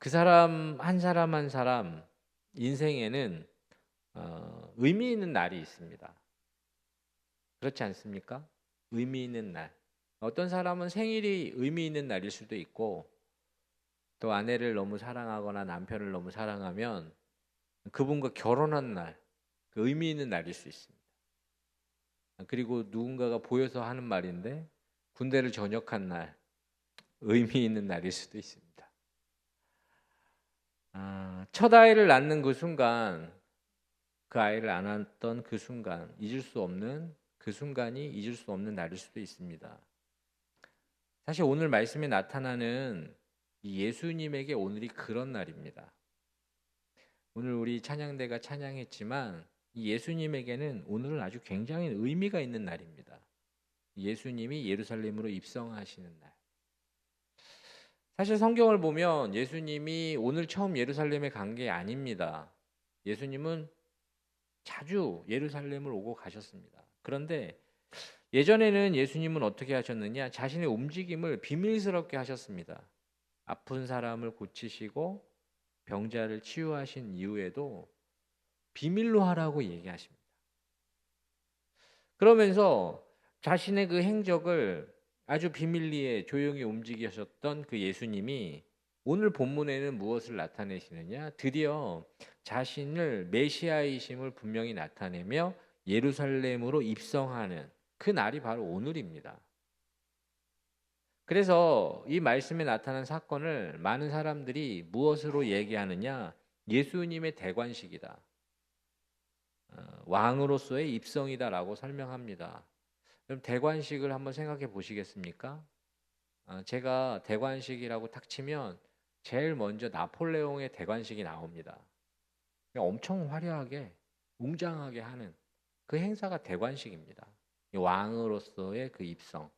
그 사람 한 사람 한 사람 인생에는 의미 있는 날이 있습니다. 그렇지 않습니까? 의미 있는 날. 어떤 사람은 생일이 의미 있는 날일 수도 있고, 또 아내를 너무 사랑하거나 남편을 너무 사랑하면 그분과 결혼한 날, 그 의미 있는 날일 수 있습니다. 그리고 누군가가 보여서 하는 말인데, 군대를 전역한 날, 의미 있는 날일 수도 있습니다. 첫 아이를 낳는 그 순간, 그 아이를 안았던 그 순간, 잊을 수 없는 그 순간이 잊을 수 없는 날일 수도 있습니다. 사실 오늘 말씀에 나타나는 이 예수님에게 오늘이 그런 날입니다. 오늘 우리 찬양대가 찬양했지만 이 예수님에게는 오늘은 아주 굉장히 의미가 있는 날입니다. 예수님이 예루살렘으로 입성하시는 날. 사실 성경을 보면 예수님이 오늘 처음 예루살렘에 간 게 아닙니다. 예수님은 자주 예루살렘을 오고 가셨습니다. 그런데 예전에는 예수님은 어떻게 하셨느냐? 자신의 움직임을 비밀스럽게 하셨습니다. 아픈 사람을 고치시고 병자를 치유하신 이후에도 비밀로 하라고 얘기하십니다. 그러면서 자신의 그 행적을 아주 비밀리에 조용히 움직이셨던 그 예수님이 오늘 본문에는 무엇을 나타내시느냐? 드디어 자신을 메시아이심을 분명히 나타내며 예루살렘으로 입성하는 그 날이 바로 오늘입니다. 그래서 이 말씀에 나타난 사건을 많은 사람들이 무엇으로 얘기하느냐? 예수님의 대관식이다. 왕으로서의 입성이다라고 설명합니다. 그럼 대관식을 한번 생각해 보시겠습니까? 제가 대관식이라고 탁 치면 제일 먼저 나폴레옹의 대관식이 나옵니다. 엄청 화려하게 웅장하게 하는 그 행사가 대관식입니다. 왕으로서의 그 입성.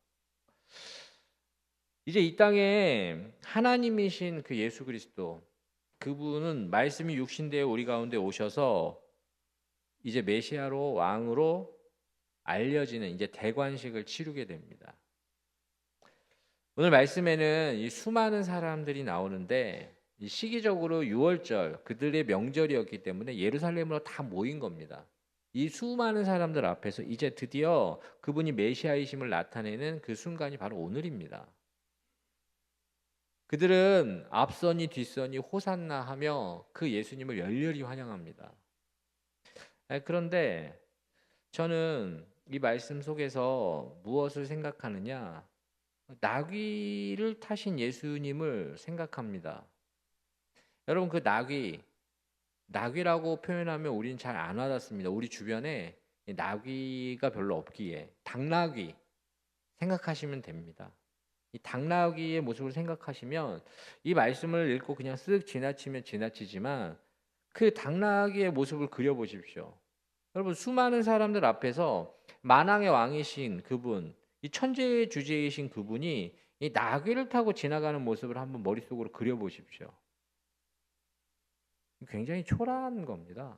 이제 이 땅에 하나님이신 그 예수 그리스도, 그분은 말씀이 육신되어 우리 가운데 오셔서 이제 메시아로 왕으로 알려지는 이제 대관식을 치르게 됩니다. 오늘 말씀에는 이 수많은 사람들이 나오는데 이 시기적으로 6월절 그들의 명절이었기 때문에 예루살렘으로 다 모인 겁니다. 이 수많은 사람들 앞에서 이제 드디어 그분이 메시아이심을 나타내는 그 순간이 바로 오늘입니다. 그들은 앞선이 뒷선이 호산나 하며 그 예수님을 열렬히 환영합니다. 그런데 저는 이 말씀 속에서 무엇을 생각하느냐? 나귀를 타신 예수님을 생각합니다. 여러분, 그 나귀라고 표현하면 우리는 잘 안 와닿습니다. 우리 주변에 나귀가 별로 없기에 당나귀 생각하시면 됩니다. 이 당나귀의 모습을 생각하시면 이 말씀을 읽고 그냥 쓱 지나치면 지나치지만 그 당나귀의 모습을 그려보십시오. 여러분, 수많은 사람들 앞에서 만왕의 왕이신 그분, 이 천재의 주제이신 그분이 이 나귀를 타고 지나가는 모습을 한번 머릿속으로 그려보십시오. 굉장히 초라한 겁니다.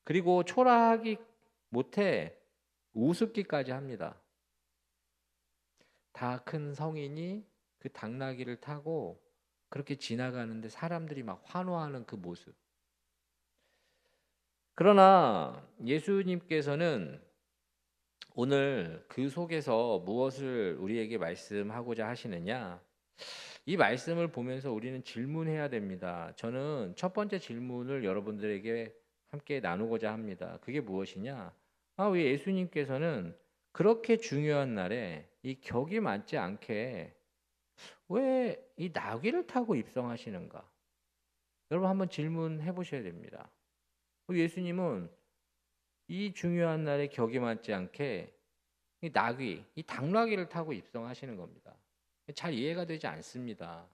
그리고 초라하기 못해 우습기까지 합니다. 다 큰 성인이 그 당나귀를 타고 그렇게 지나가는데 사람들이 막 환호하는 그 모습. 그러나 예수님께서는 오늘 그 속에서 무엇을 우리에게 말씀하고자 하시느냐? 이 말씀을 보면서 우리는 질문해야 됩니다. 저는 첫 번째 질문을 여러분들에게 함께 나누고자 합니다. 그게 무엇이냐? 왜 예수님께서는 그렇게 중요한 날에 이 격이 맞지 않게 왜 이 나귀를 타고 입성하시는가? 여러분 한번 질문해 보셔야 됩니다. 예수님은 이 중요한 날에 격이 맞지 않게 이 나귀, 이 당나귀를 타고 입성하시는 겁니다. 잘 이해가 되지 않습니다.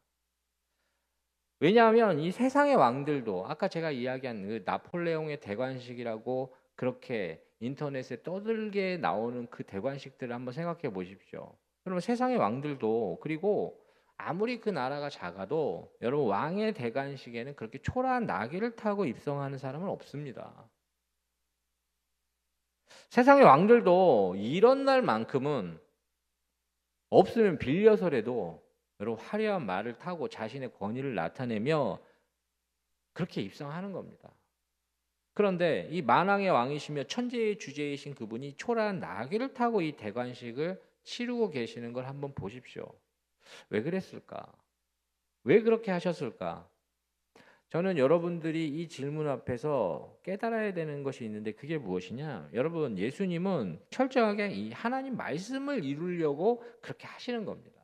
왜냐하면 이 세상의 왕들도 아까 제가 이야기한 그 나폴레옹의 대관식이라고 그렇게 인터넷에 떠들게 나오는 그 대관식들을 한번 생각해 보십시오. 여러분 세상의 왕들도 그리고 아무리 그 나라가 작아도 여러분 왕의 대관식에는 그렇게 초라한 나귀를 타고 입성하는 사람은 없습니다. 세상의 왕들도 이런 날만큼은 없으면 빌려서라도 여러분 화려한 말을 타고 자신의 권위를 나타내며 그렇게 입성하는 겁니다. 그런데 이 만왕의 왕이시며 천재의 주제이신 그분이 초라한 나귀를 타고 이 대관식을 치르고 계시는 걸 한번 보십시오. 왜 그랬을까? 왜 그렇게 하셨을까? 저는 여러분들이 이 질문 앞에서 깨달아야 되는 것이 있는데 그게 무엇이냐? 여러분, 예수님은 철저하게 이 하나님 말씀을 이루려고 그렇게 하시는 겁니다.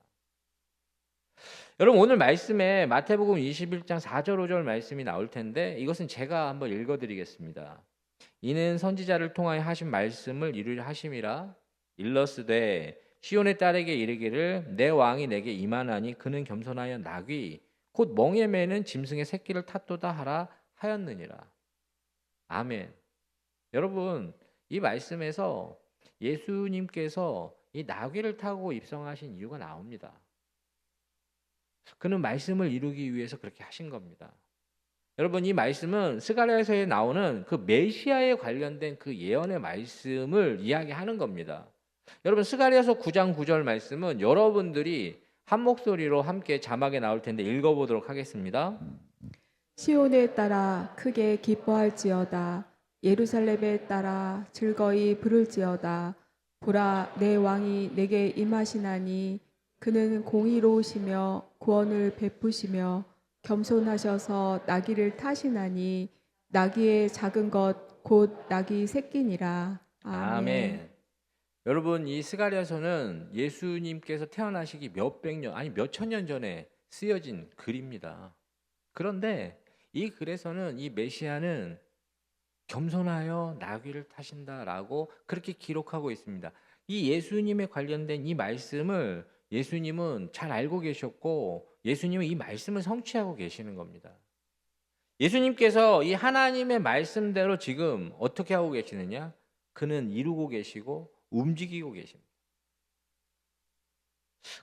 여러분, 오늘 말씀에 마태복음 21장 4절 5절 말씀이 나올 텐데 이것은 제가 한번 읽어드리겠습니다. 이는 선지자를 통하여 하신 말씀을 이루려 하심이라. 일러스되 시온의 딸에게 이르기를 내 왕이 내게 임하나니 그는 겸손하여 나귀 곧 멍에 매는 짐승의 새끼를 탔도다 하라 하였느니라. 아멘. 여러분, 이 말씀에서 예수님께서 이 나귀를 타고 입성하신 이유가 나옵니다. 그는 말씀을 이루기 위해서 그렇게 하신 겁니다. 여러분, 이 말씀은 스가랴서에 나오는 그 메시아에 관련된 그 예언의 말씀을 이야기하는 겁니다. 여러분, 스가랴서 9장 9절 말씀은 여러분들이 한 목소리로 함께 자막에 나올 텐데 읽어보도록 하겠습니다. 시온에 따라 크게 기뻐할지어다. 예루살렘에 따라 즐거이 부를지어다. 보라, 내 왕이 내게 임하시나니 그는 공의로우시며 구원을 베푸시며 겸손하셔서 나귀를 타시나니 나귀의 작은 것 곧 나귀 새끼니라. 아멘. 여러분, 이 스가랴서는 예수님께서 태어나시기 몇백 년, 아니 몇천 년 전에 쓰여진 글입니다. 그런데 이 글에서는 이 메시아는 겸손하여 나귀를 타신다라고 그렇게 기록하고 있습니다. 이 예수님에 관련된 이 말씀을 예수님은 잘 알고 계셨고 예수님은 이 말씀을 성취하고 계시는 겁니다. 예수님께서 이 하나님의 말씀대로 지금 어떻게 하고 계시느냐? 그는 이루고 계시고 움직이고 계십니다.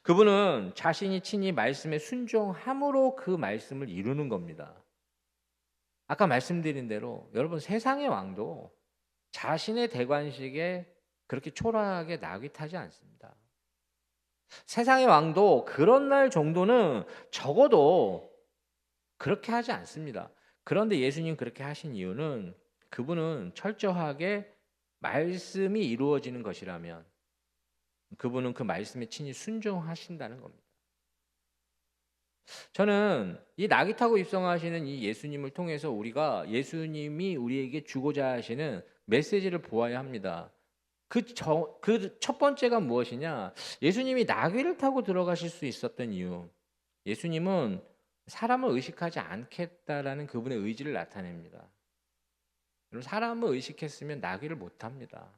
그분은 자신이 친히 말씀에 순종함으로 그 말씀을 이루는 겁니다. 아까 말씀드린 대로 여러분, 세상의 왕도 자신의 대관식에 그렇게 초라하게 나귀 타지 않습니다. 세상의 왕도 그런 날 정도는 적어도 그렇게 하지 않습니다. 그런데 예수님 그렇게 하신 이유는 그분은 철저하게 말씀이 이루어지는 것이라면 그분은 그 말씀에 친히 순종하신다는 겁니다. 저는 이 나귀 타고 입성하시는 이 예수님을 통해서 우리가 예수님이 우리에게 주고자 하시는 메시지를 보아야 합니다. 그 첫 번째가 무엇이냐? 예수님이 나귀를 타고 들어가실 수 있었던 이유. 예수님은 사람을 의식하지 않겠다라는 그분의 의지를 나타냅니다. 사람을 의식했으면 나귀를 못 탑니다.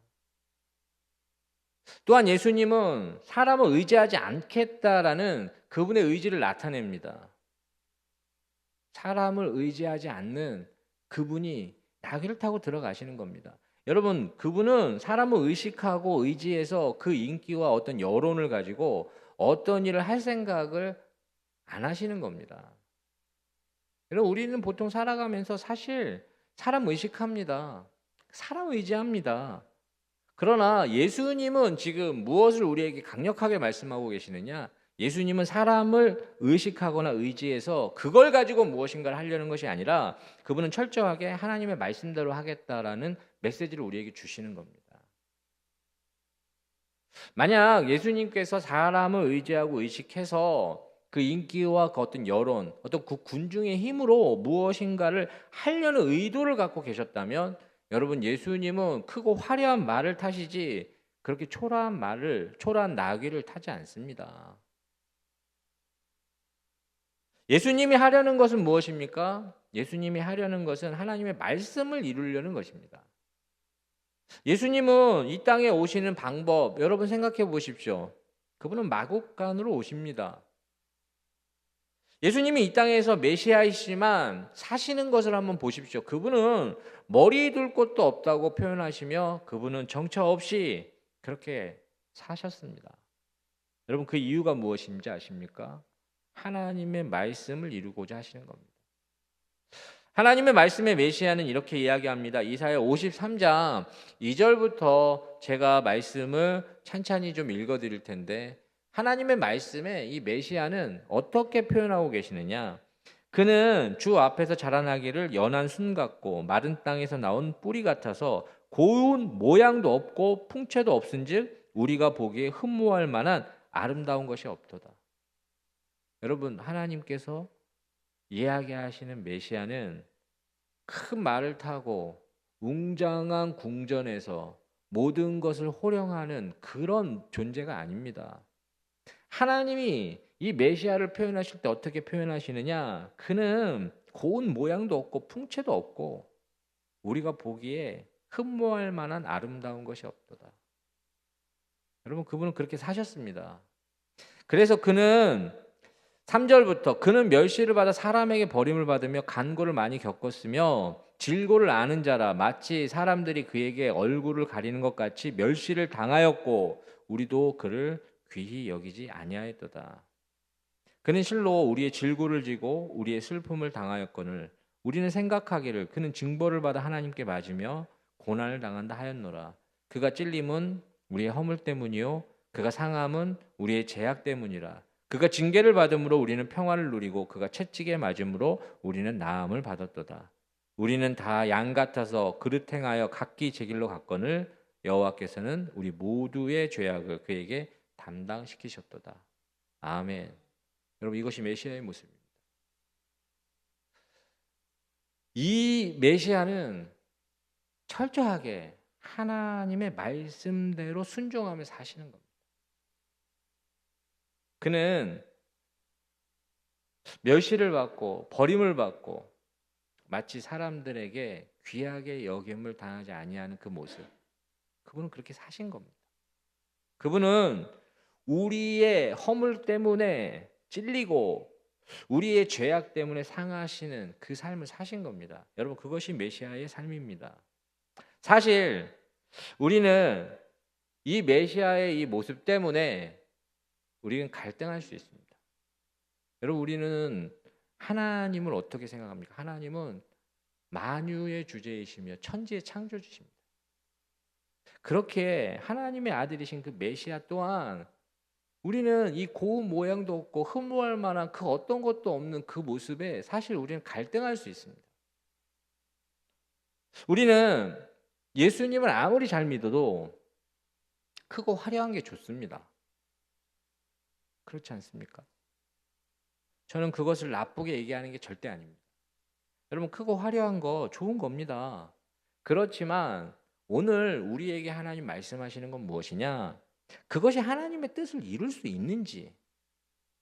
또한 예수님은 사람을 의지하지 않겠다라는 그분의 의지를 나타냅니다. 사람을 의지하지 않는 그분이 나귀를 타고 들어가시는 겁니다. 여러분, 그분은 사람을 의식하고 의지해서 그 인기와 어떤 여론을 가지고 어떤 일을 할 생각을 안 하시는 겁니다. 여러분, 우리는 보통 살아가면서 사실 사람 의식합니다. 사람 의지합니다. 그러나 예수님은 지금 무엇을 우리에게 강력하게 말씀하고 계시느냐? 예수님은 사람을 의식하거나 의지해서 그걸 가지고 무엇인가를 하려는 것이 아니라 그분은 철저하게 하나님의 말씀대로 하겠다라는 메시지를 우리에게 주시는 겁니다. 만약 예수님께서 사람을 의지하고 의식해서 그 인기와 그 어떤 여론, 어떤 그 군중의 힘으로 무엇인가를 하려는 의도를 갖고 계셨다면 여러분, 예수님은 크고 화려한 말을 타시지 그렇게 초라한 나귀를 타지 않습니다. 예수님이 하려는 것은 무엇입니까? 예수님이 하려는 것은 하나님의 말씀을 이루려는 것입니다. 예수님은 이 땅에 오시는 방법, 여러분 생각해 보십시오. 그분은 마국간으로 오십니다. 예수님이 이 땅에서 메시아이시지만 사시는 것을 한번 보십시오. 그분은 머리 둘 곳도 없다고 표현하시며 그분은 정처 없이 그렇게 사셨습니다. 여러분, 그 이유가 무엇인지 아십니까? 하나님의 말씀을 이루고자 하시는 겁니다. 하나님의 말씀의 메시아는 이렇게 이야기합니다. 이사야 53장 2절부터 제가 말씀을 찬찬히 좀 읽어드릴 텐데 하나님의 말씀에 이 메시아는 어떻게 표현하고 계시느냐? 그는 주 앞에서 자라나기를 연한 순 같고 마른 땅에서 나온 뿌리 같아서 고운 모양도 없고 풍채도 없은즉 우리가 보기에 흠모할 만한 아름다운 것이 없도다. 여러분, 하나님께서 이야기하시는 메시아는 큰 말을 타고 웅장한 궁전에서 모든 것을 호령하는 그런 존재가 아닙니다. 하나님이 이 메시아를 표현하실 때 어떻게 표현하시느냐? 그는 고운 모양도 없고 풍채도 없고 우리가 보기에 흠모할 만한 아름다운 것이 없도다. 여러분, 그분은 그렇게 사셨습니다. 그래서 그는 3절부터 그는 멸시를 받아 사람에게 버림을 받으며 간고를 많이 겪었으며 질고를 아는 자라 마치 사람들이 그에게 얼굴을 가리는 것 같이 멸시를 당하였고 우리도 그를 귀히 여기지 아니하였도다. 그는 실로 우리의 질고를 지고 우리의 슬픔을 당하였거늘 우리는 생각하기를 그는 징벌을 받아 하나님께 맞으며 고난을 당한다 하였노라. 그가 찔림은 우리의 허물 때문이요 그가 상함은 우리의 죄악 때문이라. 그가 징계를 받음으로 우리는 평화를 누리고 그가 채찍에 맞음으로 우리는 나음을 받았도다. 우리는 다 양 같아서 그릇 행하여 각기 제 길로 갔거늘 여호와께서는 우리 모두의 죄악을 그에게 담당시키셨도다. 아멘. 여러분, 이것이 메시아의 모습입니다. 이 메시아는 철저하게 하나님의 말씀대로 순종하며 사시는 겁니다. 그는 멸시를 받고 버림을 받고 마치 사람들에게 귀하게 여김을 당하지 아니하는 그 모습, 그분은 그렇게 사신 겁니다. 그분은 우리의 허물 때문에 찔리고 우리의 죄악 때문에 상하시는 그 삶을 사신 겁니다. 여러분, 그것이 메시아의 삶입니다. 사실 우리는 이 메시아의 이 모습 때문에 우리는 갈등할 수 있습니다. 여러분, 우리는 하나님을 어떻게 생각합니까? 하나님은 만유의 주제이시며 천지의 창조주십니다. 그렇게 하나님의 아들이신 그 메시아 또한 우리는 이 고운 모양도 없고 흠모할 만한 그 어떤 것도 없는 그 모습에 사실 우리는 갈등할 수 있습니다. 우리는 예수님을 아무리 잘 믿어도 크고 화려한 게 좋습니다. 그렇지 않습니까? 저는 그것을 나쁘게 얘기하는 게 절대 아닙니다. 여러분, 크고 화려한 거 좋은 겁니다. 그렇지만 오늘 우리에게 하나님 말씀하시는 건 무엇이냐? 그것이 하나님의 뜻을 이룰 수 있는지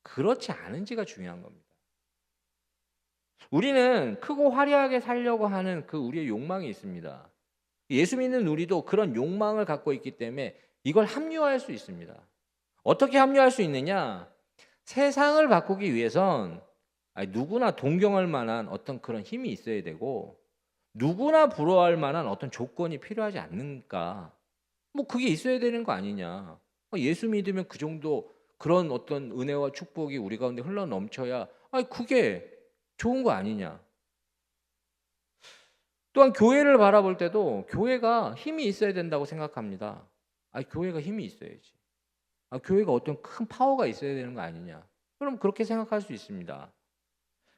그렇지 않은지가 중요한 겁니다. 우리는 크고 화려하게 살려고 하는 그 우리의 욕망이 있습니다. 예수 믿는 우리도 그런 욕망을 갖고 있기 때문에 이걸 합리화할 수 있습니다. 어떻게 합리화할 수 있느냐? 세상을 바꾸기 위해선 누구나 동경할 만한 어떤 그런 힘이 있어야 되고 누구나 부러워할 만한 어떤 조건이 필요하지 않는가? 뭐 그게 있어야 되는 거 아니냐? 예수 믿으면 그 정도 그런 어떤 은혜와 축복이 우리 가운데 흘러 넘쳐야 그게 좋은 거 아니냐? 또한 교회를 바라볼 때도 교회가 힘이 있어야 된다고 생각합니다. 교회가 힘이 있어야지. 교회가 어떤 큰 파워가 있어야 되는 거 아니냐? 그럼 그렇게 생각할 수 있습니다.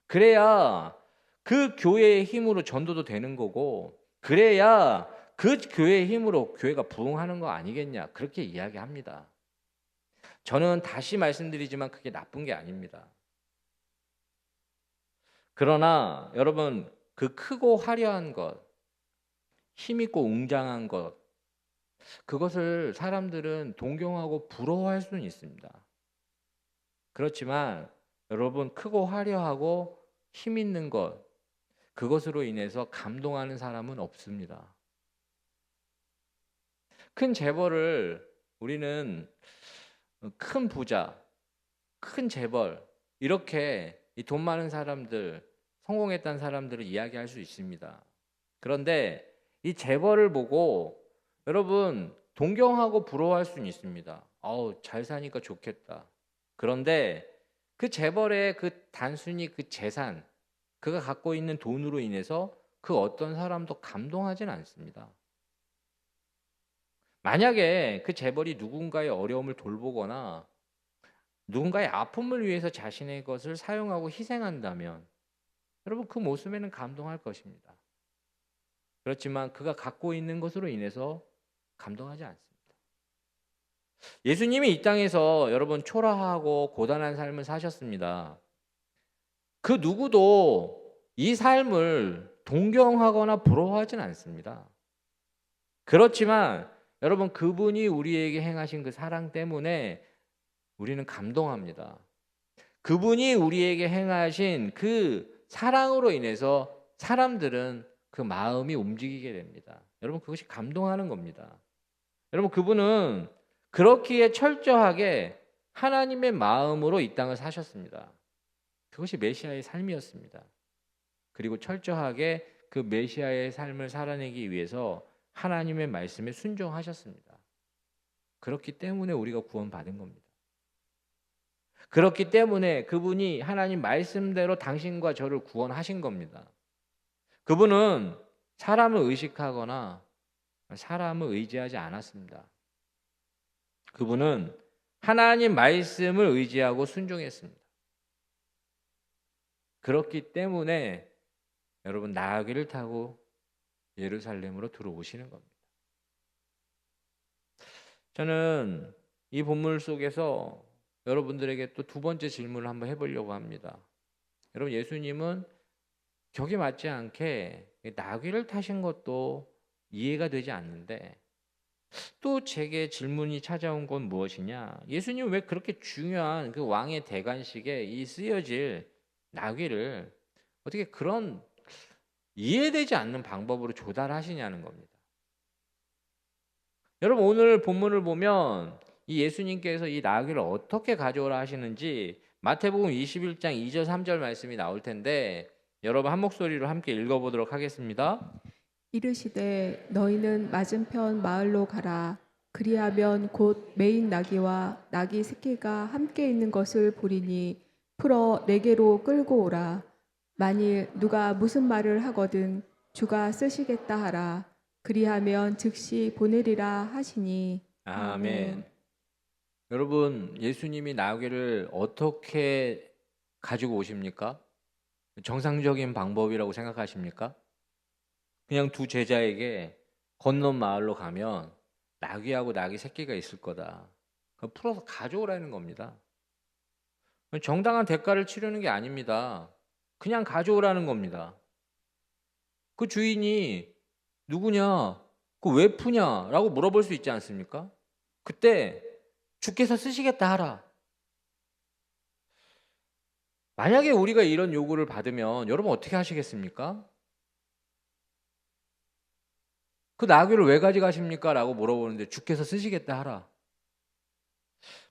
그래야 그 교회의 힘으로 전도도 되는 거고, 그래야 그 교회의 힘으로 교회가 부흥하는 거 아니겠냐? 그렇게 이야기합니다. 저는 다시 말씀드리지만 그게 나쁜 게 아닙니다. 그러나 여러분, 그 크고 화려한 것, 힘있고 웅장한 것, 그것을 사람들은 동경하고 부러워할 수는 있습니다. 그렇지만 여러분, 크고 화려하고 힘있는 것, 그것으로 인해서 감동하는 사람은 없습니다. 큰 재벌을 우리는 큰 부자, 큰 재벌, 이렇게 이 돈 많은 사람들, 성공했다는 사람들을 이야기할 수 있습니다. 그런데 이 재벌을 보고 여러분 동경하고 부러워할 수는 있습니다. 잘 사니까 좋겠다. 그런데 그 재벌의 그 단순히 그 재산, 그가 갖고 있는 돈으로 인해서 그 어떤 사람도 감동하진 않습니다. 만약에 그 재벌이 누군가의 어려움을 돌보거나 누군가의 아픔을 위해서 자신의 것을 사용하고 희생한다면 여러분 그 모습에는 감동할 것입니다. 그렇지만 그가 갖고 있는 것으로 인해서 감동하지 않습니다. 예수님이 이 땅에서 여러분 초라하고 고단한 삶을 사셨습니다. 그 누구도 이 삶을 동경하거나 부러워하진 않습니다. 그렇지만 여러분 그분이 우리에게 행하신 그 사랑 때문에 우리는 감동합니다. 그분이 우리에게 행하신 그 사랑으로 인해서 사람들은 그 마음이 움직이게 됩니다. 여러분 그것이 감동하는 겁니다. 여러분 그분은 그렇기에 철저하게 하나님의 마음으로 이 땅을 사셨습니다. 그것이 메시아의 삶이었습니다. 그리고 철저하게 그 메시아의 삶을 살아내기 위해서 하나님의 말씀에 순종하셨습니다. 그렇기 때문에 우리가 구원받은 겁니다. 그렇기 때문에 그분이 하나님 말씀대로 당신과 저를 구원하신 겁니다. 그분은 사람을 의식하거나 사람을 의지하지 않았습니다. 그분은 하나님 말씀을 의지하고 순종했습니다. 그렇기 때문에 여러분 나귀를 타고 예루살렘으로 들어오시는 겁니다. 저는 이 본문 속에서 여러분들에게 또 두 번째 질문을 한번 해보려고 합니다. 여러분 예수님은 격에 맞지 않게 나귀를 타신 것도 이해가 되지 않는데 또 제게 질문이 찾아온 건 무엇이냐? 예수님 왜 그렇게 중요한 그 왕의 대관식에 이 쓰여질 나귀를 어떻게 그런 이해되지 않는 방법으로 조달하시냐는 겁니다. 여러분 오늘 본문을 보면 이 예수님께서 이 나귀를 어떻게 가져오라 하시는지 마태복음 21장 2절 3절 말씀이 나올 텐데 여러분 한 목소리로 함께 읽어보도록 하겠습니다. 이르시되 너희는 맞은편 마을로 가라. 그리하면 곧 매인 나귀와 나귀 새끼가 함께 있는 것을 보리니 풀어 내게로 끌고 오라. 만일 누가 무슨 말을 하거든 주가 쓰시겠다 하라. 그리하면 즉시 보내리라 하시니. 아멘. 여러분 예수님이 나귀를 어떻게 가지고 오십니까? 정상적인 방법이라고 생각하십니까? 그냥 두 제자에게 건넌 마을로 가면 나귀하고 나귀 새끼가 있을 거다. 풀어서 가져오라는 겁니다. 정당한 대가를 치르는 게 아닙니다. 그냥 가져오라는 겁니다. 그 주인이 누구냐? 그 왜 푸냐? 라고 물어볼 수 있지 않습니까? 그때 주께서 쓰시겠다 하라. 만약에 우리가 이런 요구를 받으면 여러분 어떻게 하시겠습니까? 그 나귀를 왜 가져가십니까? 라고 물어보는데 주께서 쓰시겠다 하라.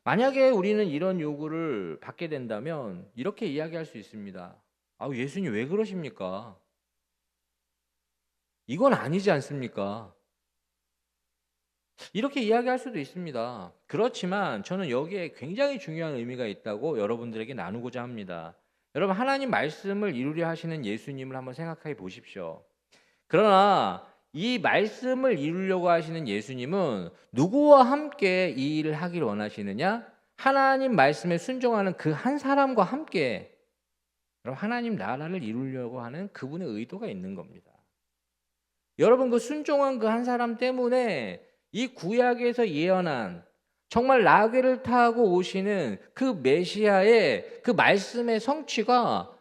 만약에 우리는 이런 요구를 받게 된다면 이렇게 이야기할 수 있습니다. 예수님 왜 그러십니까? 이건 아니지 않습니까? 이렇게 이야기할 수도 있습니다. 그렇지만 저는 여기에 굉장히 중요한 의미가 있다고 여러분들에게 나누고자 합니다. 여러분 하나님 말씀을 이루려 하시는 예수님을 한번 생각해 보십시오. 그러나 이 말씀을 이루려고 하시는 예수님은 누구와 함께 이 일을 하기를 원하시느냐? 하나님 말씀에 순종하는 그 한 사람과 함께 하나님 나라를 이루려고 하는 그분의 의도가 있는 겁니다. 여러분 그 순종한 그 한 사람 때문에 이 구약에서 예언한 정말 나귀를 타고 오시는 그 메시아의 그 말씀의 성취가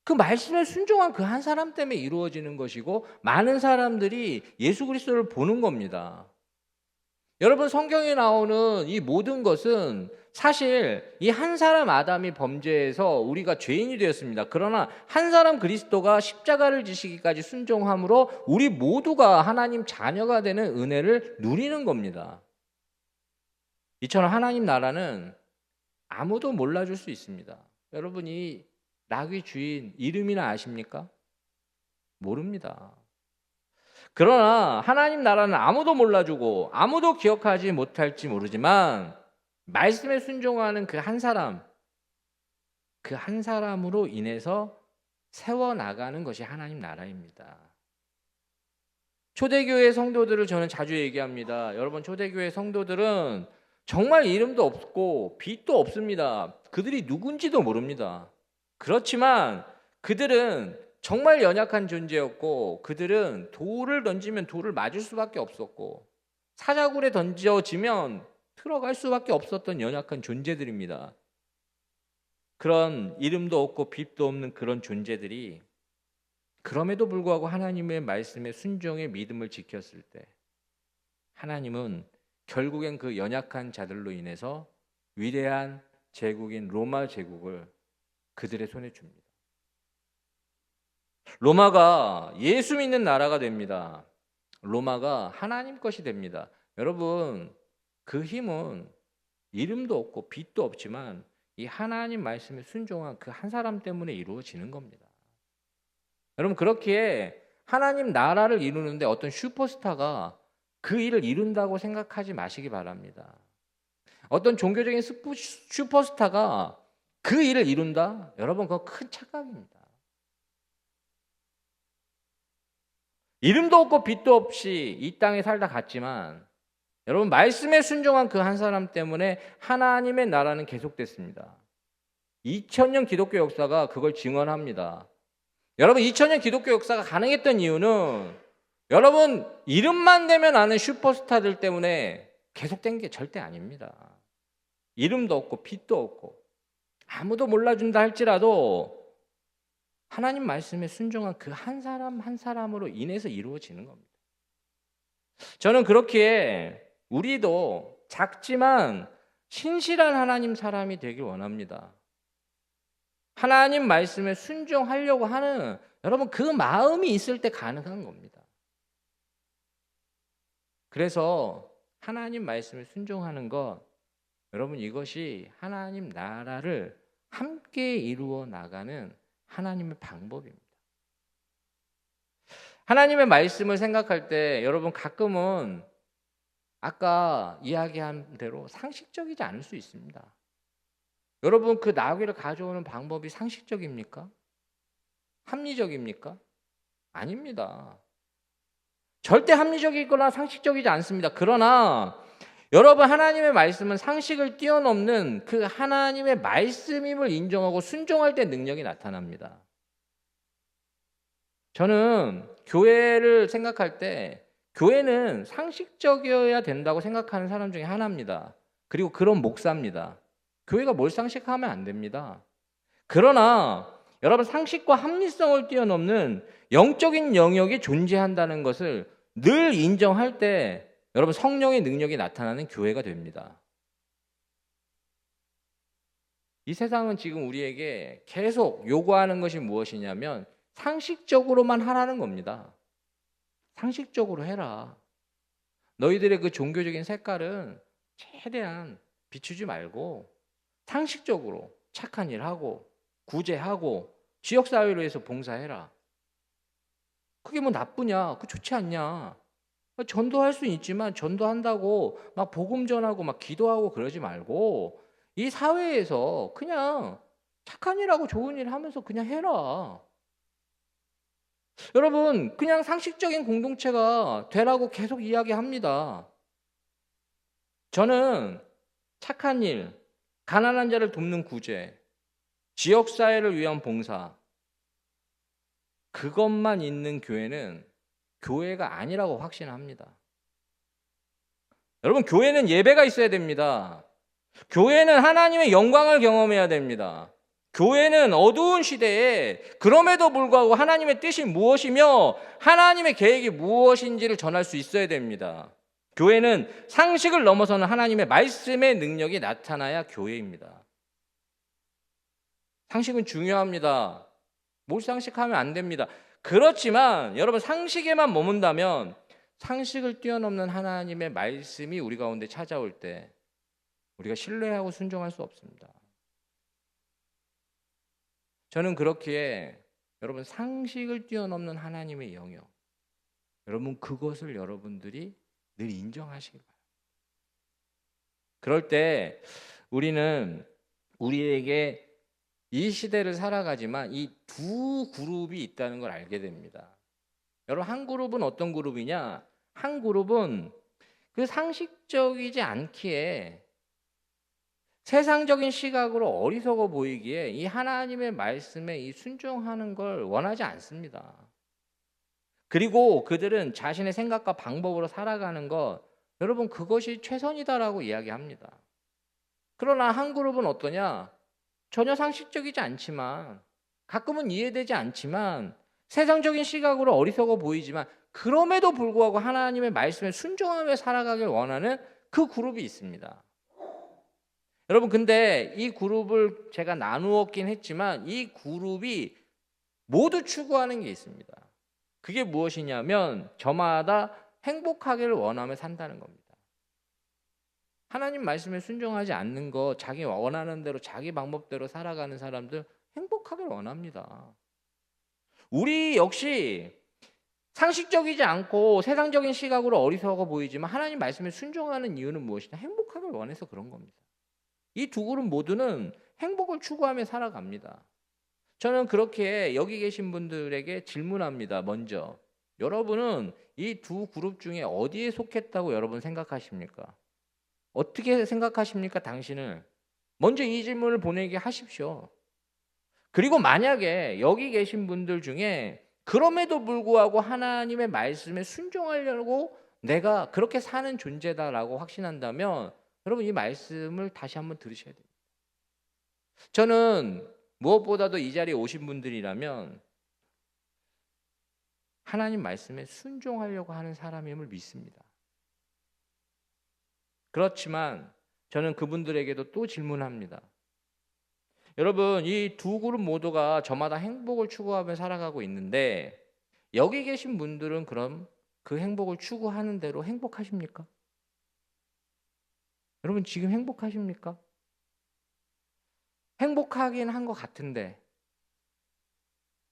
그 말씀에 순종한 그 한 사람 때문에 이루어지는 것이고 많은 사람들이 예수 그리스도를 보는 겁니다. 여러분 성경에 나오는 이 모든 것은 사실 이 한 사람 아담이 범죄해서 우리가 죄인이 되었습니다. 그러나 한 사람 그리스도가 십자가를 지시기까지 순종함으로 우리 모두가 하나님 자녀가 되는 은혜를 누리는 겁니다. 이처럼 하나님 나라는 아무도 몰라줄 수 있습니다. 여러분이 나귀 주인 이름이나 아십니까? 모릅니다. 그러나 하나님 나라는 아무도 몰라주고 아무도 기억하지 못할지 모르지만 말씀에 순종하는 그 한 사람, 그 한 사람으로 인해서 세워나가는 것이 하나님 나라입니다. 초대교회 성도들을 저는 자주 얘기합니다. 여러분 초대교회 성도들은 정말 이름도 없고 빚도 없습니다. 그들이 누군지도 모릅니다. 그렇지만 그들은 정말 연약한 존재였고, 그들은 돌을 던지면 돌을 맞을 수밖에 없었고, 사자굴에 던져지면 들어갈 수밖에 없었던 연약한 존재들입니다. 그런 이름도 없고 빛도 없는 그런 존재들이 그럼에도 불구하고 하나님의 말씀에 순종의 믿음을 지켰을 때, 하나님은 결국엔 그 연약한 자들로 인해서 위대한 제국인 로마 제국을 그들의 손에 줍니다. 로마가 예수 믿는 나라가 됩니다. 로마가 하나님 것이 됩니다. 여러분, 그 힘은 이름도 없고 빛도 없지만 이 하나님 말씀에 순종한 그 한 사람 때문에 이루어지는 겁니다. 여러분, 그렇기에 하나님 나라를 이루는데 어떤 슈퍼스타가 그 일을 이룬다고 생각하지 마시기 바랍니다. 어떤 종교적인 슈퍼스타가 그 일을 이룬다? 여러분, 그거 큰 착각입니다. 이름도 없고 빛도 없이 이 땅에 살다 갔지만 여러분, 말씀에 순종한 그 한 사람 때문에 하나님의 나라는 계속됐습니다. 2000년 기독교 역사가 그걸 증언합니다. 여러분, 2000년 기독교 역사가 가능했던 이유는 여러분, 이름만 되면 아는 슈퍼스타들 때문에 계속된 게 절대 아닙니다. 이름도 없고 빛도 없고 아무도 몰라준다 할지라도 하나님 말씀에 순종한 그 한 사람 한 사람으로 인해서 이루어지는 겁니다. 저는 그렇기에 우리도 작지만 신실한 하나님 사람이 되길 원합니다. 하나님 말씀에 순종하려고 하는 여러분, 그 마음이 있을 때 가능한 겁니다. 그래서 하나님 말씀에 순종하는 것, 여러분, 이것이 하나님 나라를 함께 이루어 나가는 하나님의 방법입니다. 하나님의 말씀을 생각할 때 여러분, 가끔은 아까 이야기한 대로 상식적이지 않을 수 있습니다. 여러분, 그 나귀를 가져오는 방법이 상식적입니까? 합리적입니까? 아닙니다. 절대 합리적이거나 상식적이지 않습니다. 그러나 여러분, 하나님의 말씀은 상식을 뛰어넘는 그 하나님의 말씀임을 인정하고 순종할 때 능력이 나타납니다. 저는 교회를 생각할 때 교회는 상식적이어야 된다고 생각하는 사람 중에 하나입니다. 그리고 그런 목사입니다. 교회가 뭘 상식하면 안 됩니다. 그러나 여러분, 상식과 합리성을 뛰어넘는 영적인 영역이 존재한다는 것을 늘 인정할 때 여러분, 성령의 능력이 나타나는 교회가 됩니다. 이 세상은 지금 우리에게 계속 요구하는 것이 무엇이냐면 상식적으로만 하라는 겁니다. 상식적으로 해라. 너희들의 그 종교적인 색깔은 최대한 비추지 말고 상식적으로 착한 일 하고 구제하고 지역사회를 위해서 봉사해라. 그게 뭐 나쁘냐? 그거 좋지 않냐? 전도할 수는 있지만 전도한다고 막 복음 전하고 막 기도하고 그러지 말고 이 사회에서 그냥 착한 일하고 좋은 일 하면서 그냥 해라. 여러분, 그냥 상식적인 공동체가 되라고 계속 이야기합니다. 저는 착한 일, 가난한 자를 돕는 구제, 지역사회를 위한 봉사, 그것만 있는 교회는 교회가 아니라고 확신합니다. 여러분, 교회는 예배가 있어야 됩니다. 교회는 하나님의 영광을 경험해야 됩니다. 교회는 어두운 시대에 그럼에도 불구하고 하나님의 뜻이 무엇이며 하나님의 계획이 무엇인지를 전할 수 있어야 됩니다. 교회는 상식을 넘어서는 하나님의 말씀의 능력이 나타나야 교회입니다. 상식은 중요합니다. 몰상식하면 안 됩니다. 그렇지만 여러분, 상식에만 머문다면 상식을 뛰어넘는 하나님의 말씀이 우리 가운데 찾아올 때 우리가 신뢰하고 순종할 수 없습니다. 저는 그렇기에 여러분, 상식을 뛰어넘는 하나님의 영역, 여러분, 그것을 여러분들이 늘 인정하시기 바랍니다. 그럴 때 우리는 우리에게 이 시대를 살아가지만 이 두 그룹이 있다는 걸 알게 됩니다. 여러분, 한 그룹은 어떤 그룹이냐? 한 그룹은 그 상식적이지 않기에 세상적인 시각으로 어리석어 보이기에 이 하나님의 말씀에 이 순종하는 걸 원하지 않습니다. 그리고 그들은 자신의 생각과 방법으로 살아가는 것, 여러분 그것이 최선이다라고 이야기합니다. 그러나 한 그룹은 어떠냐? 전혀 상식적이지 않지만, 가끔은 이해되지 않지만, 세상적인 시각으로 어리석어 보이지만 그럼에도 불구하고 하나님의 말씀에 순종하며 살아가길 원하는 그 그룹이 있습니다. 여러분 근데 이 그룹을 제가 나누었긴 했지만 이 그룹이 모두 추구하는 게 있습니다. 그게 무엇이냐면 저마다 행복하기를 원하며 산다는 겁니다. 하나님 말씀에 순종하지 않는 거, 자기 원하는 대로 자기 방법대로 살아가는 사람들 행복하기를 원합니다. 우리 역시 상식적이지 않고 세상적인 시각으로 어리석어 보이지만 하나님 말씀에 순종하는 이유는 무엇이냐? 행복하기를 원해서 그런 겁니다. 이 두 그룹 모두는 행복을 추구하며 살아갑니다. 저는 그렇게 여기 계신 분들에게 질문합니다. 먼저 여러분은 이 두 그룹 중에 어디에 속했다고 여러분 생각하십니까? 어떻게 생각하십니까? 당신은 먼저 이 질문을 보내게 하십시오. 그리고 만약에 여기 계신 분들 중에 그럼에도 불구하고 하나님의 말씀에 순종하려고 내가 그렇게 사는 존재다라고 확신한다면 여러분 이 말씀을 다시 한번 들으셔야 됩니다. 저는 무엇보다도 이 자리에 오신 분들이라면 하나님 말씀에 순종하려고 하는 사람임을 믿습니다. 그렇지만 저는 그분들에게도 또 질문합니다. 여러분 이 두 그룹 모두가 저마다 행복을 추구하며 살아가고 있는데 여기 계신 분들은 그럼 그 행복을 추구하는 대로 행복하십니까? 여러분 지금 행복하십니까? 행복하긴 한 것 같은데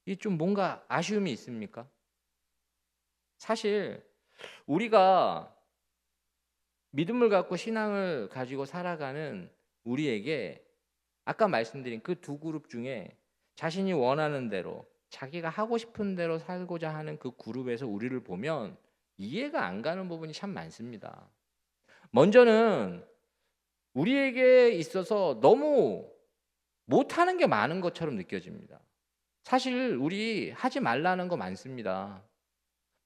이 좀 뭔가 아쉬움이 있습니까? 사실 우리가 믿음을 갖고 신앙을 가지고 살아가는 우리에게 아까 말씀드린 그 두 그룹 중에 자신이 원하는 대로 자기가 하고 싶은 대로 살고자 하는 그 그룹에서 우리를 보면 이해가 안 가는 부분이 참 많습니다. 먼저는 우리에게 있어서 너무 못하는 게 많은 것처럼 느껴집니다. 사실 우리 하지 말라는 거 많습니다.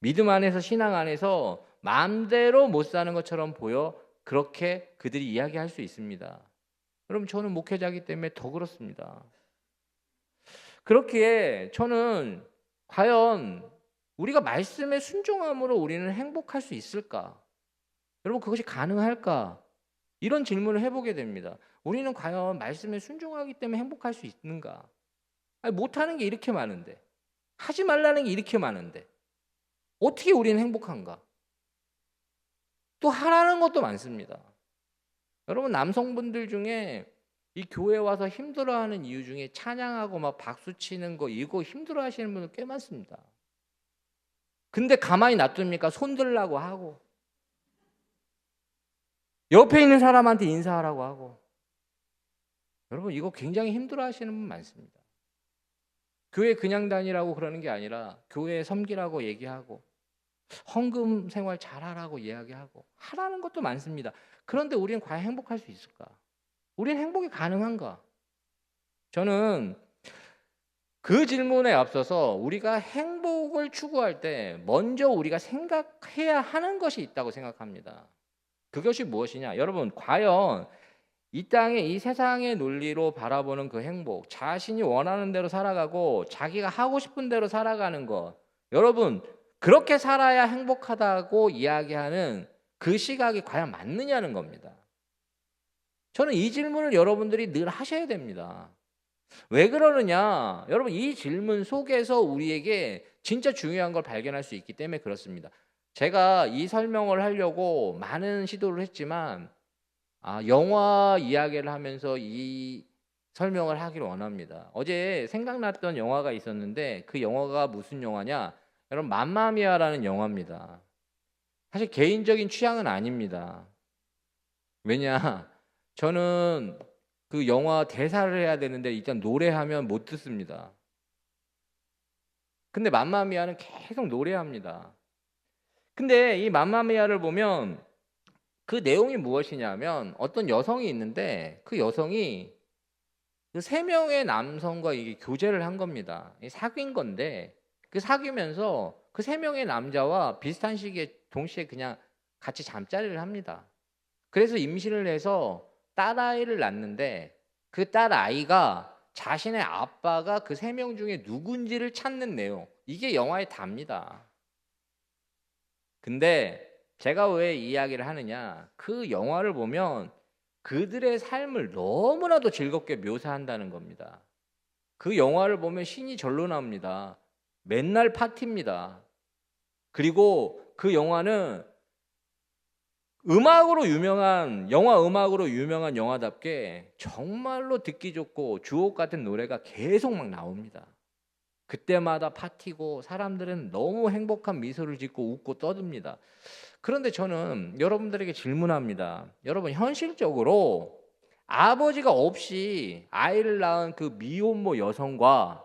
믿음 안에서 신앙 안에서 마음대로 못 사는 것처럼 보여 그렇게 그들이 이야기할 수 있습니다. 여러분 저는 목회자이기 때문에 더 그렇습니다. 그렇기에 저는 과연 우리가 말씀에 순종함으로 우리는 행복할 수 있을까? 여러분 그것이 가능할까? 이런 질문을 해보게 됩니다. 우리는 과연 말씀에 순종하기 때문에 행복할 수 있는가? 아니, 못하는 게 이렇게 많은데 하지 말라는 게 이렇게 많은데 어떻게 우리는 행복한가? 또 하라는 것도 많습니다. 여러분 남성분들 중에 이 교회 와서 힘들어하는 이유 중에 찬양하고 막 박수 치는 거 이거 힘들어하시는 분들 꽤 많습니다. 근데 가만히 놔둡니까? 손 들라고 하고 옆에 있는 사람한테 인사하라고 하고 여러분 이거 굉장히 힘들어하시는 분 많습니다. 교회 그냥 다니라고 그러는 게 아니라 교회에 섬기라고 얘기하고 헌금 생활 잘하라고 이야기하고 하라는 것도 많습니다. 그런데 우리는 과연 행복할 수 있을까? 우리는 행복이 가능한가? 저는 그 질문에 앞서서 우리가 행복을 추구할 때 먼저 우리가 생각해야 하는 것이 있다고 생각합니다. 그것이 무엇이냐? 여러분 과연 이 땅의 이 세상의 논리로 바라보는 그 행복, 자신이 원하는 대로 살아가고 자기가 하고 싶은 대로 살아가는 것, 여러분 그렇게 살아야 행복하다고 이야기하는 그 시각이 과연 맞느냐는 겁니다. 저는 이 질문을 여러분들이 늘 하셔야 됩니다. 왜 그러느냐? 여러분 이 질문 속에서 우리에게 진짜 중요한 걸 발견할 수 있기 때문에 그렇습니다. 제가 이 설명을 하려고 많은 시도를 했지만 영화 이야기를 하면서 이 설명을 하기를 원합니다. 어제 생각났던 영화가 있었는데 그 영화가 무슨 영화냐? 여러분 맘마미아라는 영화입니다. 사실 개인적인 취향은 아닙니다. 왜냐? 저는 그 영화 대사를 해야 되는데 일단 노래하면 못 듣습니다. 근데 맘마미아는 계속 노래합니다. 근데 이 맘마미아를 보면 그 내용이 무엇이냐면 어떤 여성이 있는데 그 여성이 그 세 명의 남성과 이게 교제를 한 겁니다. 사귄 건데 그 사귀면서 그 세 명의 남자와 비슷한 시기에 동시에 그냥 같이 잠자리를 합니다. 그래서 임신을 해서 딸아이를 낳는데 그 딸아이가 자신의 아빠가 그 세 명 중에 누군지를 찾는 내용. 이게 영화의 답니다. 근데 제가 왜 이야기를 하느냐? 그 영화를 보면 그들의 삶을 너무나도 즐겁게 묘사한다는 겁니다. 그 영화를 보면 신이 절로 나옵니다. 맨날 파티입니다. 그리고 그 영화는 음악으로 유명한 영화답게 정말로 듣기 좋고 주옥 같은 노래가 계속 막 나옵니다. 그때마다 파티고 사람들은 너무 행복한 미소를 짓고 웃고 떠듭니다. 그런데 저는 여러분들에게 질문합니다. 여러분, 현실적으로 아버지가 없이 아이를 낳은 그 미혼모 여성과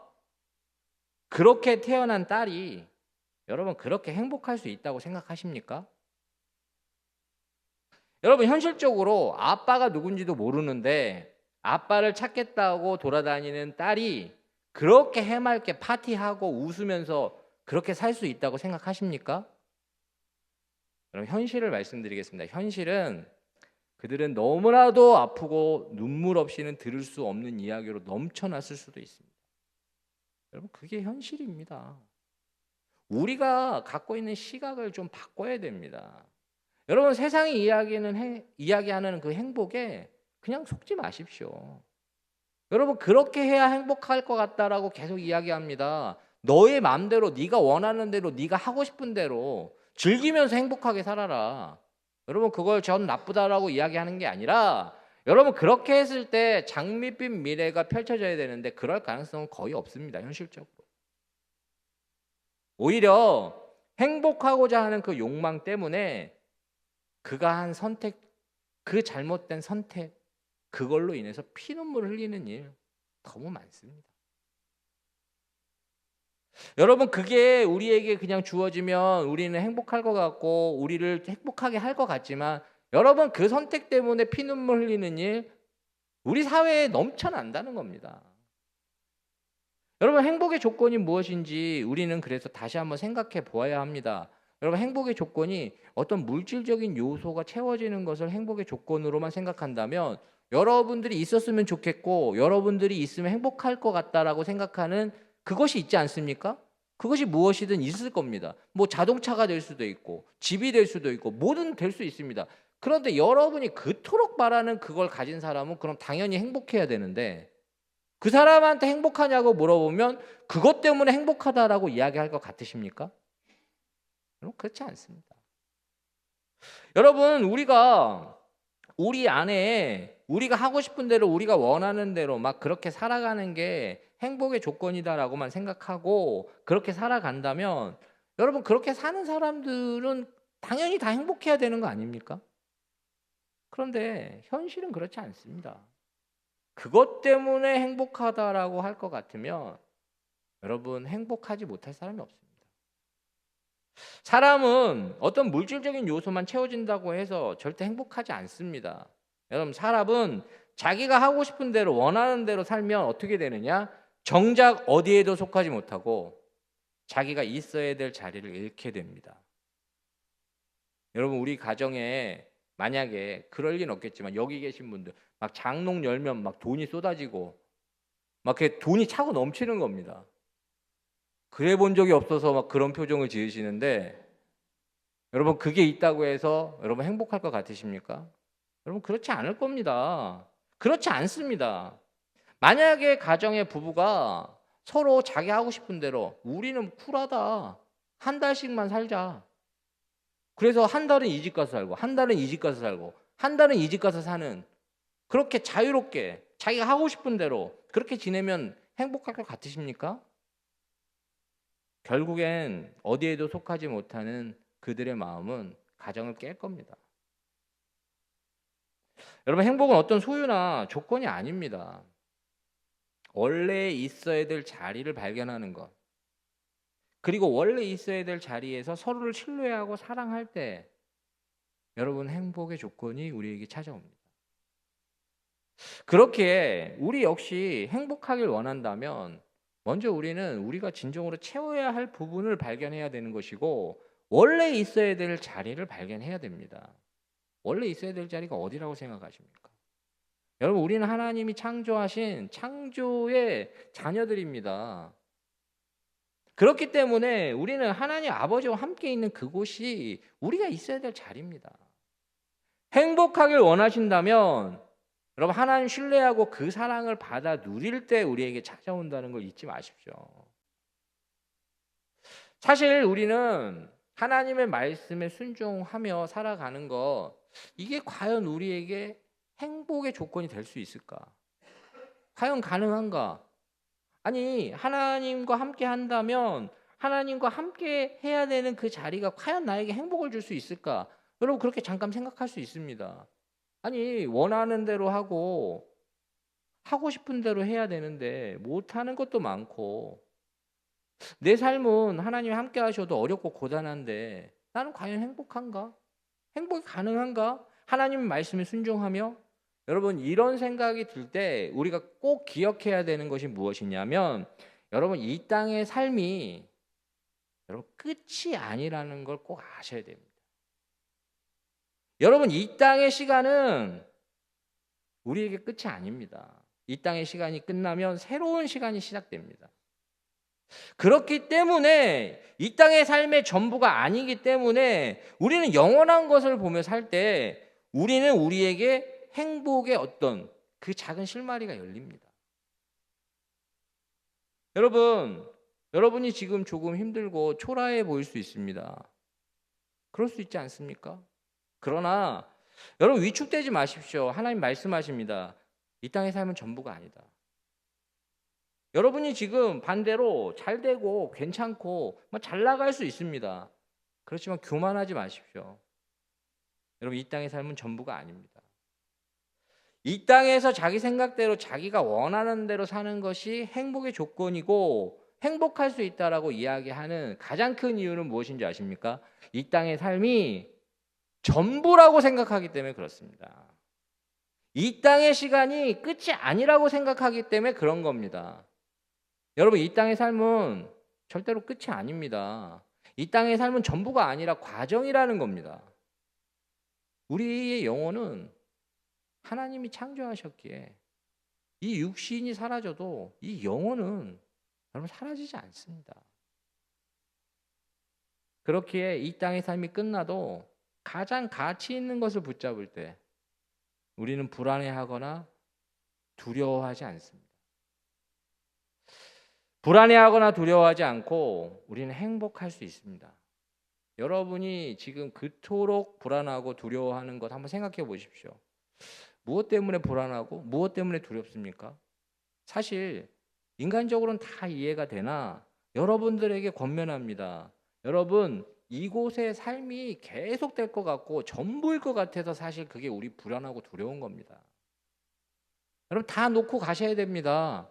그렇게 태어난 딸이 여러분 그렇게 행복할 수 있다고 생각하십니까? 여러분, 현실적으로 아빠가 누군지도 모르는데 아빠를 찾겠다고 돌아다니는 딸이 그렇게 해맑게 파티하고 웃으면서 그렇게 살 수 있다고 생각하십니까? 그럼 현실을 말씀드리겠습니다. 현실은 그들은 너무나도 아프고 눈물 없이는 들을 수 없는 이야기로 넘쳐났을 수도 있습니다. 여러분, 그게 현실입니다. 우리가 갖고 있는 시각을 좀 바꿔야 됩니다. 여러분, 세상이 이야기하는 그 행복에 그냥 속지 마십시오. 여러분, 그렇게 해야 행복할 것 같다라고 계속 이야기합니다. 너의 마음대로, 네가 원하는 대로, 네가 하고 싶은 대로 즐기면서 행복하게 살아라. 여러분, 그걸 전 나쁘다라고 이야기하는 게 아니라 여러분, 그렇게 했을 때 장밋빛 미래가 펼쳐져야 되는데 그럴 가능성은 거의 없습니다. 현실적으로. 오히려 행복하고자 하는 그 욕망 때문에 그가 한 선택, 그 잘못된 선택, 그걸로 인해서 피눈물 흘리는 일 너무 많습니다. 여러분, 그게 우리에게 그냥 주어지면 우리는 행복할 것 같고 우리를 행복하게 할 것 같지만 여러분, 그 선택 때문에 피눈물 흘리는 일 우리 사회에 넘쳐난다는 겁니다. 여러분, 행복의 조건이 무엇인지 우리는 그래서 다시 한번 생각해 보아야 합니다. 여러분, 행복의 조건이 어떤 물질적인 요소가 채워지는 것을 행복의 조건으로만 생각한다면 여러분들이 있었으면 좋겠고 여러분들이 있으면 행복할 것 같다라고 생각하는 그것이 있지 않습니까? 그것이 무엇이든 있을 겁니다. 뭐 자동차가 될 수도 있고 집이 될 수도 있고 뭐든 될 수 있습니다. 그런데 여러분이 그토록 바라는 그걸 가진 사람은 그럼 당연히 행복해야 되는데 그 사람한테 행복하냐고 물어보면 그것 때문에 행복하다라고 이야기할 것 같으십니까? 여러분, 그렇지 않습니다. 여러분, 우리 안에 우리가 하고 싶은 대로 우리가 원하는 대로 막 그렇게 살아가는 게 행복의 조건이다라고만 생각하고 그렇게 살아간다면 여러분, 그렇게 사는 사람들은 당연히 다 행복해야 되는 거 아닙니까? 그런데 현실은 그렇지 않습니다. 그것 때문에 행복하다라고 할 것 같으면 여러분, 행복하지 못할 사람이 없습니다. 사람은 어떤 물질적인 요소만 채워진다고 해서 절대 행복하지 않습니다. 여러분, 사람은 자기가 하고 싶은 대로 원하는 대로 살면 어떻게 되느냐? 정작 어디에도 속하지 못하고 자기가 있어야 될 자리를 잃게 됩니다. 여러분, 우리 가정에 만약에 그럴 리는 없겠지만 여기 계신 분들 막 장롱 열면 막 돈이 쏟아지고 막 이렇게 돈이 차고 넘치는 겁니다. 그래 본 적이 없어서 막 그런 표정을 지으시는데 여러분, 그게 있다고 해서 여러분 행복할 것 같으십니까? 여러분, 그렇지 않을 겁니다. 그렇지 않습니다. 만약에 가정의 부부가 서로 자기 하고 싶은 대로 우리는 쿨하다. 한 달씩만 살자. 그래서 한 달은 이 집 가서 살고 한 달은 이 집 가서 살고 한 달은 이 집 가서 사는 그렇게 자유롭게 자기가 하고 싶은 대로 그렇게 지내면 행복할 것 같으십니까? 결국엔 어디에도 속하지 못하는 그들의 마음은 가정을 깰 겁니다. 여러분, 행복은 어떤 소유나 조건이 아닙니다. 원래 있어야 될 자리를 발견하는 것. 그리고 원래 있어야 될 자리에서 서로를 신뢰하고 사랑할 때 여러분 행복의 조건이 우리에게 찾아옵니다. 그렇게 우리 역시 행복하길 원한다면 먼저 우리는 우리가 진정으로 채워야 할 부분을 발견해야 되는 것이고 원래 있어야 될 자리를 발견해야 됩니다. 원래 있어야 될 자리가 어디라고 생각하십니까? 여러분 우리는 하나님이 창조하신 창조의 자녀들입니다. 그렇기 때문에 우리는 하나님 아버지와 함께 있는 그곳이 우리가 있어야 될 자리입니다. 행복하길 원하신다면 여러분 하나님 신뢰하고 그 사랑을 받아 누릴 때 우리에게 찾아온다는 걸 잊지 마십시오. 사실 우리는 하나님의 말씀에 순종하며 살아가는 것 이게 과연 우리에게 행복의 조건이 될 수 있을까? 과연 가능한가? 아니 하나님과 함께 한다면 하나님과 함께 해야 되는 그 자리가 과연 나에게 행복을 줄 수 있을까? 여러분 그렇게 잠깐 생각할 수 있습니다. 아니 원하는 대로 하고 싶은 대로 해야 되는데 못하는 것도 많고 내 삶은 하나님이 함께 하셔도 어렵고 고단한데 나는 과연 행복한가? 행복이 가능한가? 하나님의 말씀에 순종하며 여러분 이런 생각이 들 때 우리가 꼭 기억해야 되는 것이 무엇이냐면 여러분 이 땅의 삶이 여러분 끝이 아니라는 걸 꼭 아셔야 됩니다. 여러분 이 땅의 시간은 우리에게 끝이 아닙니다. 이 땅의 시간이 끝나면 새로운 시간이 시작됩니다. 그렇기 때문에 이 땅의 삶의 전부가 아니기 때문에 우리는 영원한 것을 보며 살 때 우리는 우리에게 행복의 어떤 그 작은 실마리가 열립니다. 여러분이 지금 조금 힘들고 초라해 보일 수 있습니다. 그럴 수 있지 않습니까? 그러나 여러분 위축되지 마십시오. 하나님 말씀하십니다. 이 땅의 삶은 전부가 아니다. 여러분이 지금 반대로 잘 되고 괜찮고 잘 나갈 수 있습니다. 그렇지만 교만하지 마십시오. 여러분 이 땅의 삶은 전부가 아닙니다. 이 땅에서 자기 생각대로 자기가 원하는 대로 사는 것이 행복의 조건이고 행복할 수 있다라고 이야기하는 가장 큰 이유는 무엇인지 아십니까? 이 땅의 삶이 전부라고 생각하기 때문에 그렇습니다. 이 땅의 시간이 끝이 아니라고 생각하기 때문에 그런 겁니다. 여러분 이 땅의 삶은 절대로 끝이 아닙니다. 이 땅의 삶은 전부가 아니라 과정이라는 겁니다. 우리의 영혼은 하나님이 창조하셨기에 이 육신이 사라져도 이 영혼은 여러분 사라지지 않습니다. 그렇기에 이 땅의 삶이 끝나도 가장 가치 있는 것을 붙잡을 때 우리는 불안해하거나 두려워하지 않습니다. 불안해하거나 두려워하지 않고 우리는 행복할 수 있습니다. 여러분이 지금 그토록 불안하고 두려워하는 것 한번 생각해 보십시오. 무엇 때문에 불안하고 무엇 때문에 두렵습니까? 사실 인간적으로는 다 이해가 되나 여러분들에게 권면합니다. 여러분 이곳의 삶이 계속될 것 같고 전부일 것 같아서 사실 그게 우리 불안하고 두려운 겁니다. 여러분 다 놓고 가셔야 됩니다.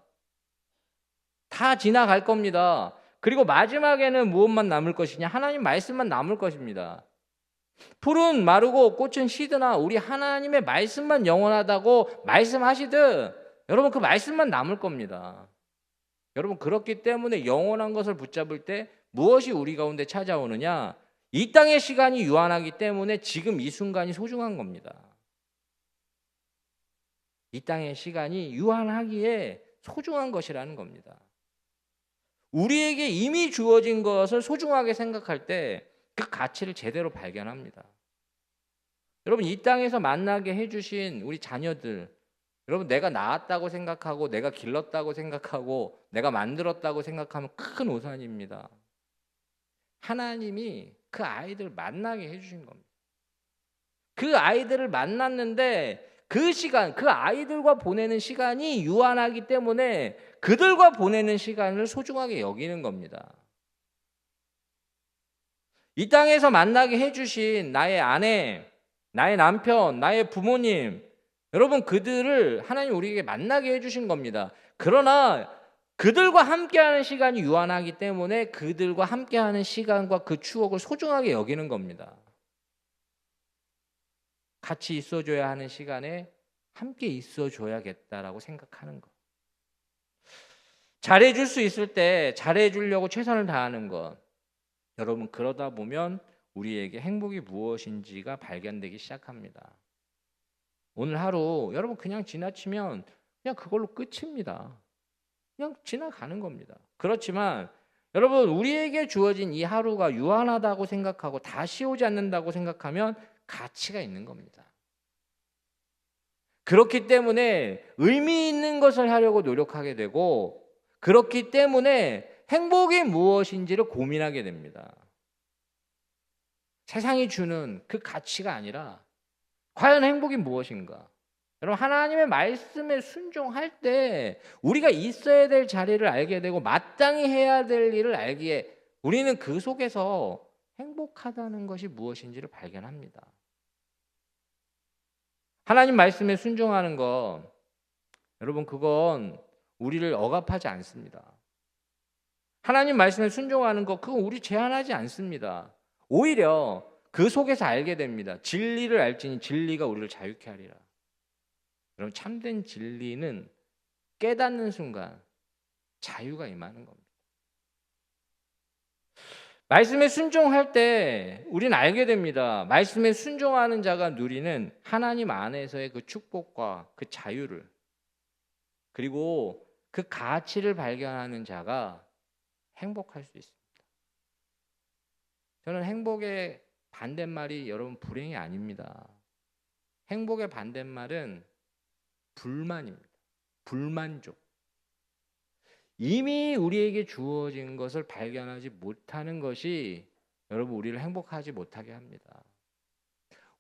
다 지나갈 겁니다. 그리고 마지막에는 무엇만 남을 것이냐? 하나님 말씀만 남을 것입니다. 풀은 마르고 꽃은 시드나 우리 하나님의 말씀만 영원하다고 말씀하시듯 여러분 그 말씀만 남을 겁니다. 여러분 그렇기 때문에 영원한 것을 붙잡을 때 무엇이 우리 가운데 찾아오느냐? 이 땅의 시간이 유한하기 때문에 지금 이 순간이 소중한 겁니다. 이 땅의 시간이 유한하기에 소중한 것이라는 겁니다. 우리에게 이미 주어진 것을 소중하게 생각할 때 그 가치를 제대로 발견합니다. 여러분 이 땅에서 만나게 해주신 우리 자녀들 여러분 내가 낳았다고 생각하고 내가 길렀다고 생각하고 내가 만들었다고 생각하면 큰 오산입니다. 하나님이 그 아이들 만나게 해주신 겁니다. 그 아이들을 만났는데 그 시간, 그 아이들과 보내는 시간이 유한하기 때문에 그들과 보내는 시간을 소중하게 여기는 겁니다. 이 땅에서 만나게 해주신 나의 아내, 나의 남편, 나의 부모님, 여러분 그들을 하나님 우리에게 만나게 해주신 겁니다. 그러나 그들과 함께하는 시간이 유한하기 때문에 그들과 함께하는 시간과 그 추억을 소중하게 여기는 겁니다. 같이 있어줘야 하는 시간에 함께 있어줘야겠다라고 생각하는 것. 잘해줄 수 있을 때 잘해주려고 최선을 다하는 것. 여러분, 그러다 보면 우리에게 행복이 무엇인지가 발견되기 시작합니다. 오늘 하루 여러분 그냥 지나치면 그냥 그걸로 끝입니다. 그냥 지나가는 겁니다. 그렇지만 여러분, 우리에게 주어진 이 하루가 유한하다고 생각하고 다시 오지 않는다고 생각하면 가치가 있는 겁니다. 그렇기 때문에 의미 있는 것을 하려고 노력하게 되고, 그렇기 때문에 행복이 무엇인지를 고민하게 됩니다. 세상이 주는 그 가치가 아니라 과연 행복이 무엇인가? 여러분, 하나님의 말씀에 순종할 때 우리가 있어야 될 자리를 알게 되고 마땅히 해야 될 일을 알기에 우리는 그 속에서 행복하다는 것이 무엇인지를 발견합니다. 하나님 말씀에 순종하는 것, 여러분, 그건 우리를 억압하지 않습니다. 하나님 말씀에 순종하는 것, 그건 우리 제한하지 않습니다. 오히려 그 속에서 알게 됩니다. 진리를 알지니 진리가 우리를 자유케 하리라. 여러분, 참된 진리는 깨닫는 순간 자유가 임하는 겁니다. 말씀에 순종할 때 우리는 알게 됩니다. 말씀에 순종하는 자가 누리는 하나님 안에서의 그 축복과 그 자유를, 그리고 그 가치를 발견하는 자가 행복할 수 있습니다. 저는 행복의 반대말이 여러분 불행이 아닙니다. 행복의 반대말은 불만입니다. 불만족. 이미 우리에게 주어진 것을 발견하지 못하는 것이 여러분 우리를 행복하지 못하게 합니다.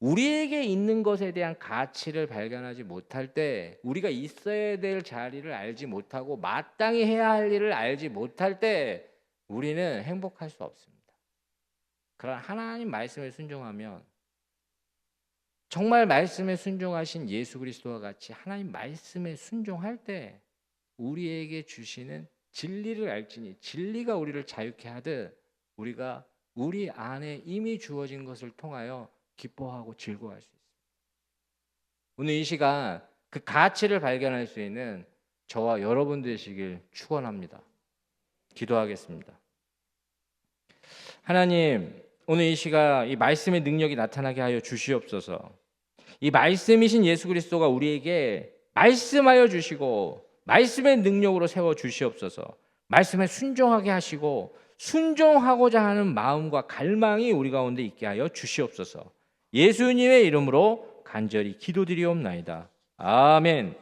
우리에게 있는 것에 대한 가치를 발견하지 못할 때, 우리가 있어야 될 자리를 알지 못하고 마땅히 해야 할 일을 알지 못할 때 우리는 행복할 수 없습니다. 그러나 하나님 말씀에 순종하면, 정말 말씀에 순종하신 예수 그리스도와 같이 하나님 말씀에 순종할 때 우리에게 주시는 진리를 알지니 진리가 우리를 자유케 하듯 우리가 우리 안에 이미 주어진 것을 통하여 기뻐하고 즐거워할 수 있습니다. 오늘 이 시간 그 가치를 발견할 수 있는 저와 여러분 되시길 축원합니다. 기도하겠습니다. 하나님, 오늘 이 시간 이 말씀의 능력이 나타나게 하여 주시옵소서. 이 말씀이신 예수 그리스도가 우리에게 말씀하여 주시고 말씀의 능력으로 세워 주시옵소서. 말씀에 순종하게 하시고 순종하고자 하는 마음과 갈망이 우리 가운데 있게 하여 주시옵소서. 예수님의 이름으로 간절히 기도드리옵나이다. 아멘.